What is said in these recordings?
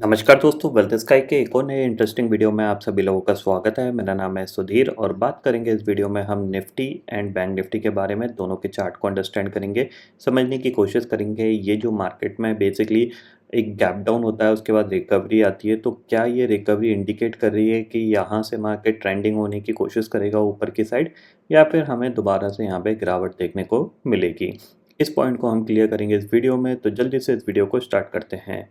नमस्कार दोस्तों, wealth sky के एक और नए इंटरेस्टिंग वीडियो में आप सभी लोगों का स्वागत है। मेरा नाम है सुधीर और बात करेंगे इस वीडियो में हम निफ्टी एंड बैंक निफ्टी के बारे में। दोनों के चार्ट को अंडरस्टैंड करेंगे, समझने की कोशिश करेंगे। ये जो मार्केट में बेसिकली एक गैप डाउन होता है, उसके बाद रिकवरी आती है, तो क्या ये रिकवरी इंडिकेट कर रही है कि यहाँ से मार्केट ट्रेंडिंग होने की कोशिश करेगा ऊपर की साइड, या फिर हमें दोबारा से यहाँ पे गिरावट देखने को मिलेगी। इस पॉइंट को हम क्लियर करेंगे इस वीडियो में, तो जल्दी से इस वीडियो को स्टार्ट करते हैं।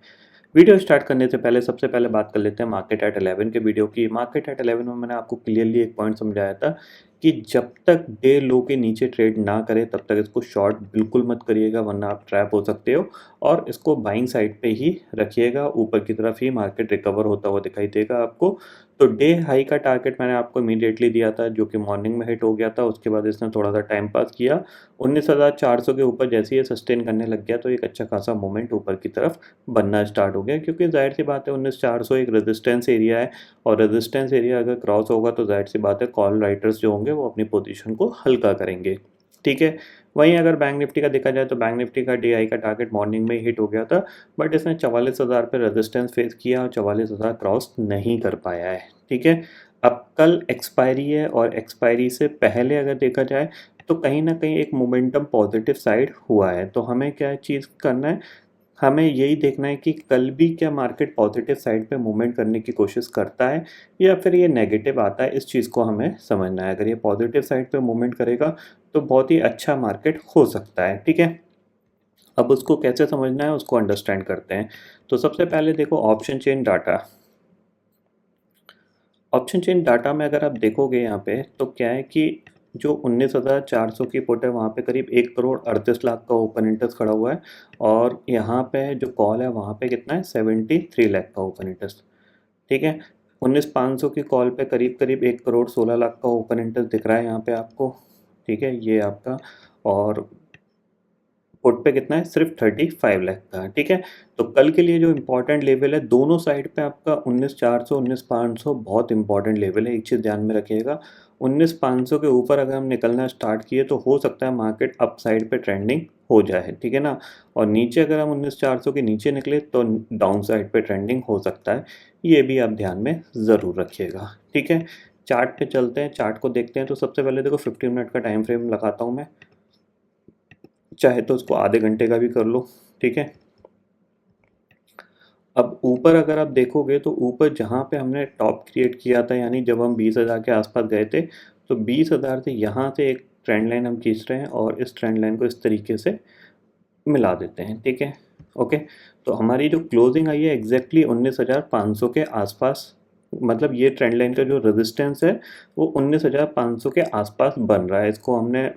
वीडियो स्टार्ट करने से पहले सबसे पहले बात कर लेते हैं मार्केट एट 11 के वीडियो की। मार्केट एट 11 में मैंने आपको क्लियरली एक पॉइंट समझाया था कि जब तक डे लो के नीचे ट्रेड ना करे तब तक इसको शॉर्ट बिल्कुल मत करिएगा, वरना आप ट्रैप हो सकते हो। और इसको बाइंग साइड पे ही रखिएगा, ऊपर की तरफ ही मार्केट रिकवर होता हुआ दिखाई देगा आपको। तो डे हाई का टारगेट मैंने आपको इमीडिएटली दिया था, जो कि मॉर्निंग में हिट हो गया था। उसके बाद इसने थोड़ा सा टाइम पास किया, 19,400 के ऊपर जैसे ये सस्टेन करने लग गया तो एक अच्छा खासा मोमेंट ऊपर की तरफ बनना स्टार्ट हो गया, क्योंकि जाहिर सी बात है 19,400 एक रेजिस्टेंस एरिया है, और रेजिस्टेंस एरिया अगर क्रॉस होगा तो जाहिर सी बात है कॉल राइटर्स जो होंगे वो अपनी पोजीशन को हल्का करेंगे। ठीक है। वहीं अगर बैंक निफ्टी का देखा जाए तो बैंक निफ्टी का डे आई का टारगेट मॉर्निंग में ही हिट हो गया था, बट इसने 44,000 पे रेजिस्टेंस फेस किया और 44,000 क्रॉस नहीं कर पाया है। ठीक है। अब कल एक्सपायरी है, और एक्सपायरी से पहले अगर देखा जाए तो कहीं ना कहीं एक मोमेंटम पॉजिटिव साइड हुआ है। तो हमें क्या चीज़ करना है, हमें यही देखना है कि कल भी क्या मार्केट पॉजिटिव साइड पे मूवमेंट करने की कोशिश करता है या फिर ये नेगेटिव आता है। इस चीज़ को हमें समझना है। अगर ये पॉजिटिव साइड पे मूवमेंट करेगा तो बहुत ही अच्छा मार्केट हो सकता है। ठीक है। अब उसको कैसे समझना है उसको अंडरस्टैंड करते हैं। तो सबसे पहले देखो option chain data. Option chain data में अगर आप देखोगे यहाँ पे तो क्या है कि जो 19,400 की पुट है वहाँ पे करीब 1,38,00,000 का ओपन इंटरेस्ट खड़ा हुआ है, और यहाँ पे जो कॉल है वहाँ पे कितना है 73 लाख का ओपन इंटरेस्ट। ठीक है। 19,500 की कॉल पे करीब करीब 1,16,00,000 का ओपन इंटरेस्ट दिख रहा है यहाँ पे आपको। ठीक है, ये आपका। और पुट पे कितना है, सिर्फ 35 लाख का। ठीक है। तो कल के लिए जो इम्पोर्टेंट लेवल है दोनों साइड पे आपका 19,400 19,500 बहुत इंपॉर्टेंट लेवल है। एक चीज़ ध्यान में रखिएगा, 19,500 के ऊपर अगर हम निकलना स्टार्ट किए तो हो सकता है मार्केट अप साइड पे ट्रेंडिंग हो जाए। ठीक है ना। और नीचे अगर हम 19,400 के नीचे निकले तो डाउन साइड पे ट्रेंडिंग हो सकता है। ये भी आप ध्यान में ज़रूर रखिएगा। ठीक है। चार्ट पे चलते हैं, चार्ट को देखते हैं। तो सबसे पहले देखो 15 मिनट का टाइम फ्रेम लगाता हूँ मैं, चाहे तो उसको आधे घंटे का भी कर लो। ठीक है। अब ऊपर अगर आप देखोगे तो ऊपर जहाँ पे हमने टॉप क्रिएट किया था, यानी जब हम 20,000 के आसपास गए थे, तो 20,000 से यहाँ से एक ट्रेंड लाइन हम खींच रहे हैं, और इस ट्रेंड लाइन को इस तरीके से मिला देते हैं। ठीक है। ओके। तो हमारी जो क्लोजिंग आई है एग्जैक्टली 19,500 के आसपास, मतलब ये ट्रेंड लाइन का जो रेजिस्टेंस है वो 19,500 के आसपास बन रहा है। इसको हमने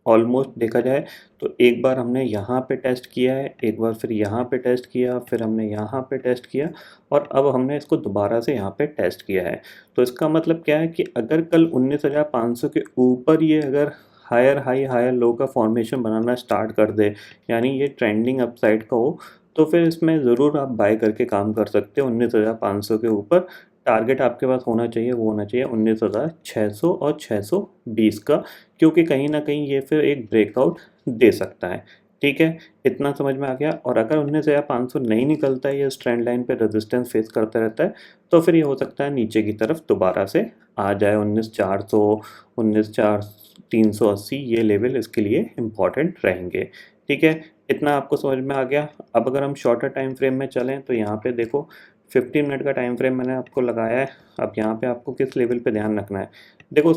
ऑलमोस्ट देखा जाए तो एक बार हमने यहाँ पे टेस्ट किया है, एक बार फिर यहाँ पे टेस्ट किया, फिर हमने यहाँ पे टेस्ट किया, और अब हमने इसको दोबारा से यहाँ पे टेस्ट किया है। तो इसका मतलब क्या है कि अगर कल 19,500 के ऊपर ये अगर हायर हाई हायर लो का फॉर्मेशन बनाना स्टार्ट कर दे, यानी ये ट्रेंडिंग अपसाइड का हो, तो फिर इसमें ज़रूर आप बाय करके काम कर सकते हो। 19,500 के ऊपर टारगेट आपके पास होना चाहिए, वो होना चाहिए 19,600 और 620 का, क्योंकि कहीं ना कहीं ये फिर एक ब्रेकआउट दे सकता है। ठीक है। इतना समझ में आ गया। और अगर 19,500 नहीं निकलता है, ये इस ट्रेंड लाइन पे रेजिस्टेंस फेस करता रहता है, तो फिर ये हो सकता है नीचे की तरफ दोबारा से आ जाए। 19,400 19,380 ये लेवल इसके लिए इम्पॉर्टेंट रहेंगे। ठीक है। इतना आपको समझ में आ गया। अब अगर हम शॉर्टर टाइम फ्रेम में चलें तो यहाँ पे देखो 15 मिनट का टाइम फ्रेम मैंने आपको लगाया है। अब यहाँ पे आपको किस लेवल पे ध्यान रखना है, देखो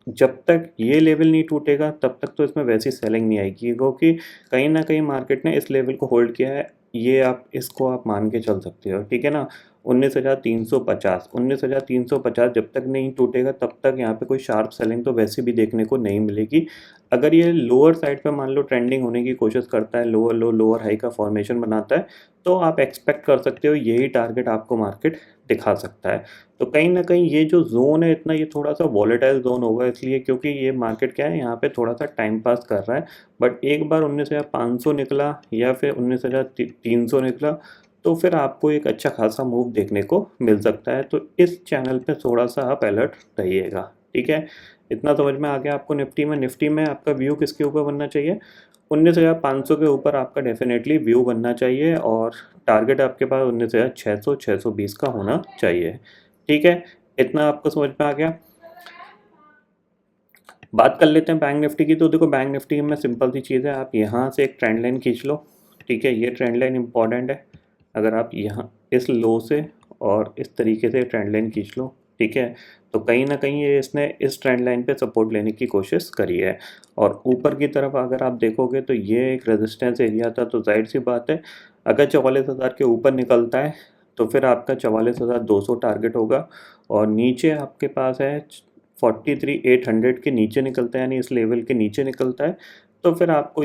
जब तक ये लेवल नहीं टूटेगा तब तक तो इसमें वैसी सेलिंग नहीं आएगी, क्योंकि कहीं ना कहीं मार्केट ने इस लेवल को होल्ड किया है। ये आप इसको आप मान के चल सकते हो। ठीक है ना। 19,350 19,350 जब तक नहीं टूटेगा तब तक यहाँ पे कोई शार्प सेलिंग तो वैसे भी देखने को नहीं मिलेगी। अगर ये लोअर साइड पे मान लो ट्रेंडिंग होने की कोशिश करता है, लोअर लो लोअर हाई का फॉर्मेशन बनाता है, तो आप एक्सपेक्ट कर सकते हो यही टारगेट आपको मार्केट दिखा सकता है। तो कहीं ना कहीं ये जो जोन है इतना, ये थोड़ा सा वॉलेटाइल जोन होगा, इसलिए क्योंकि ये मार्केट क्या है यहाँ पे थोड़ा सा टाइम पास कर रहा है। बट एक बार 19,500 निकला या फिर 19,300 निकला तो फिर आपको एक अच्छा खासा मूव देखने को मिल सकता है। तो इस चैनल पे थोड़ा सा आप अलर्ट रहिएगा। ठीक है। इतना समझ में आ गया आपको निफ्टी में आपका व्यू किसके ऊपर बनना चाहिए, 19,500 के ऊपर आपका डेफिनेटली व्यू बनना चाहिए और टारगेट आपके पास 19,600 620 का होना चाहिए। ठीक है, इतना आपको समझ में आ गया। बात कर लेते हैं बैंक निफ्टी की। तो देखो बैंक निफ्टी में सिंपल सी चीज़ है, आप यहाँ से एक ट्रेंड लाइन खींच लो। ठीक है, ये ट्रेंड लाइन इंपॉर्टेंट है। अगर आप यहाँ इस लो से और इस तरीके से ट्रेंड लाइन खींच लो, ठीक है, तो कहीं ना कहीं ये इसने इस ट्रेंड लाइन पे सपोर्ट लेने की कोशिश करी है। और ऊपर की तरफ अगर आप देखोगे तो ये एक रेजिस्टेंस एरिया था, तो जाहिर सी बात है अगर 44,000 के ऊपर निकलता है तो फिर आपका 44,200 टारगेट होगा। और नीचे आपके पास है 43,800 के नीचे निकलता है, यानी इस लेवल के नीचे निकलता है, तो फिर आपको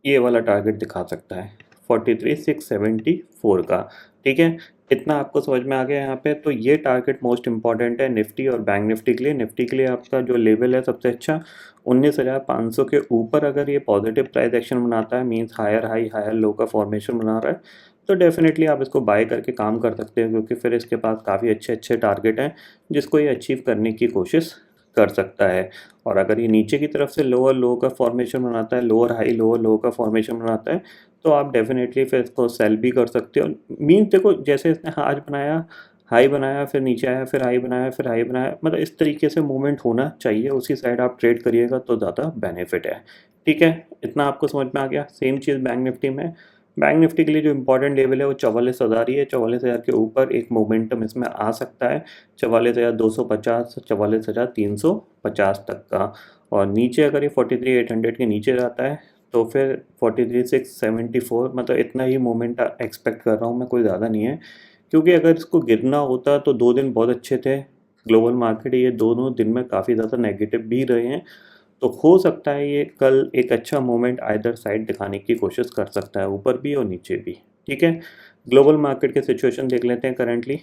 ये वाला टारगेट दिखा सकता है 43,674 का। ठीक है, इतना आपको समझ में आ गया यहाँ पे। तो ये टारगेट मोस्ट इंपॉर्टेंट है निफ्टी और बैंक निफ्टी के लिए। निफ्टी के लिए आपका जो लेवल है सबसे अच्छा 19,500 के ऊपर अगर ये पॉजिटिव प्राइस एक्शन बनाता है, means higher high higher low का फॉर्मेशन बना रहा है, तो डेफिनेटली आप इसको बाय करके काम कर सकते हो, क्योंकि फिर इसके पास काफ़ी अच्छे अच्छे टारगेट हैं जिसको ये अचीव करने की कोशिश कर सकता है। और अगर ये नीचे की तरफ से लोअर लो का फॉर्मेशन बनाता है, लोअर लो का फॉर्मेशन बनाता है, तो आप डेफिनेटली फिर इसको सेल भी कर सकते हो। मीन्स देखो जैसे इसने आज बनाया, हाई बनाया, फिर नीचे आया, फिर हाई बनाया, फिर हाई बनाया, मतलब इस तरीके से मूवमेंट होना चाहिए, उसी साइड आप ट्रेड करिएगा तो ज़्यादा बेनिफिट है। ठीक है, इतना आपको समझ में आ गया। सेम चीज़ बैंक निफ्टी में। बैंक निफ्टी के लिए जो इंपॉर्टेंट लेवल है वो 44,000 ही है। 44,000 के ऊपर एक मोमेंटम इसमें आ सकता है 44,250 44,350 तक का। और नीचे अगर ये 43,800 के नीचे जाता है तो फिर 43,674, मतलब इतना ही मोमेंट एक्सपेक्ट कर रहा हूँ मैं, कोई ज़्यादा नहीं है। क्योंकि अगर इसको गिरना होता तो 2 दिन बहुत अच्छे थे ग्लोबल मार्केट, ये दोनों दिन में काफ़ी ज़्यादा नेगेटिव भी रहे हैं, तो हो सकता है ये कल एक अच्छा मोमेंट आइदर साइड दिखाने की कोशिश कर सकता है, ऊपर भी और नीचे भी। ठीक है, ग्लोबल मार्केट के सिचुएशन देख लेते हैं करंटली।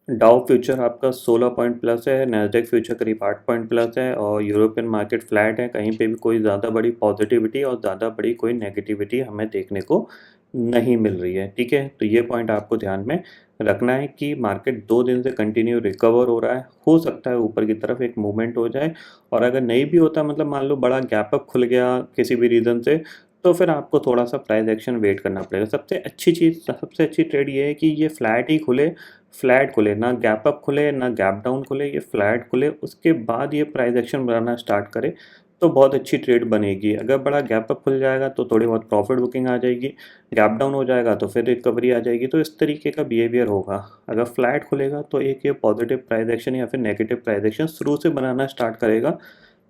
डाउ फ्यूचर आपका 16 पॉइंट प्लस है, नैस्डैक फ्यूचर करीब 8 पॉइंट प्लस है, और यूरोपियन मार्केट फ्लैट है। कहीं पे भी कोई ज़्यादा बड़ी पॉजिटिविटी और ज़्यादा बड़ी कोई नेगेटिविटी हमें देखने को नहीं मिल रही है। ठीक है, तो ये पॉइंट आपको ध्यान में रखना है कि मार्केट 2 दिन से कंटिन्यू रिकवर हो रहा है, हो सकता है ऊपर की तरफ एक मूवमेंट हो जाए। और अगर नहीं भी होता, मतलब मान लो बड़ा गैप अप खुल गया किसी भी रीज़न से, तो फिर आपको थोड़ा सा प्राइस एक्शन वेट करना पड़ेगा। सबसे अच्छी ट्रेड ये है कि ये फ्लैट ही खुले, फ्लैट खुले, ना गैप अप खुले ना गैप डाउन खुले, ये फ्लैट खुले, उसके बाद ये प्राइस एक्शन बनाना स्टार्ट करे तो बहुत अच्छी ट्रेड बनेगी। अगर बड़ा गैप अप खुल जाएगा तो थोड़ी बहुत प्रॉफिट बुकिंग आ जाएगी, गैप डाउन हो जाएगा तो फिर रिकवरी आ जाएगी, तो इस तरीके का बिहेवियर होगा। अगर फ्लैट खुलेगा तो एक ये पॉजिटिव प्राइस एक्शन या फिर नेगेटिव प्राइस एक्शन शुरू से बनाना स्टार्ट करेगा,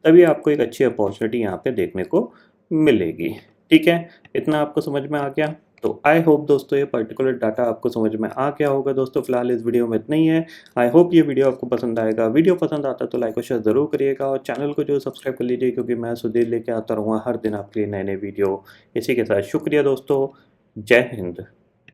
तभी आपको एक अच्छी अपॉर्चुनिटी यहाँ पे देखने को मिलेगी। ठीक है, इतना आपको समझ में आ गया। तो आई होप दोस्तों ये पर्टिकुलर डाटा आपको समझ में आ गया होगा। दोस्तों फिलहाल इस वीडियो में इतना ही है। आई होप ये वीडियो आपको पसंद आएगा। वीडियो पसंद आता है तो लाइक और शेयर ज़रूर करिएगा, और चैनल को जो सब्सक्राइब कर लीजिए, क्योंकि मैं सुधीर लेके आता रहूँगा हर दिन आपके लिए नए नए वीडियो। इसी के साथ शुक्रिया दोस्तों, जय हिंद।